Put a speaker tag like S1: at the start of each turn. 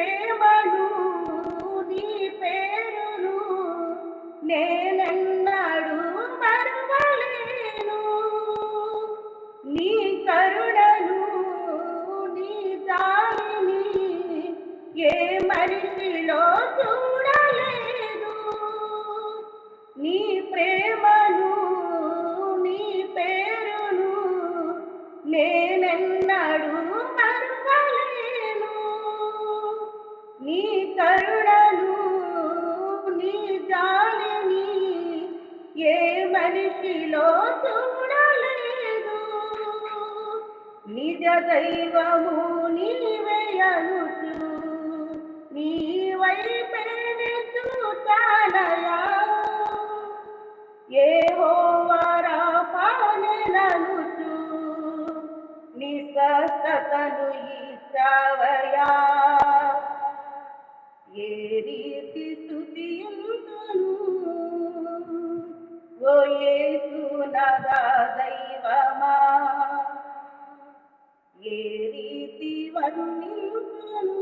S1: ప్రేమను నీ పేరును నేనెన్నడూ మరువలేను. నీ కరుణను నీ జాలిని ఏ మనిషిలో చూడలేదు. నీ ప్రేమను నీ పేరును నేనెన్నడూ మరువలేను. నీ కరుణను నీ జాలిని ఏ మనిషిలో చూడలేదు. నిజ దైవము నీవే అనుచు నీ వైపేనే చూచానయా. యెహోవా రాఫా నెననుచు నీ స్వస్థతను ఇచ్చావయ్యా. ఏ రీతి స్తుతింతును ఓ యేసు నా దైవమా. ఏ రీతి వర్ణింతును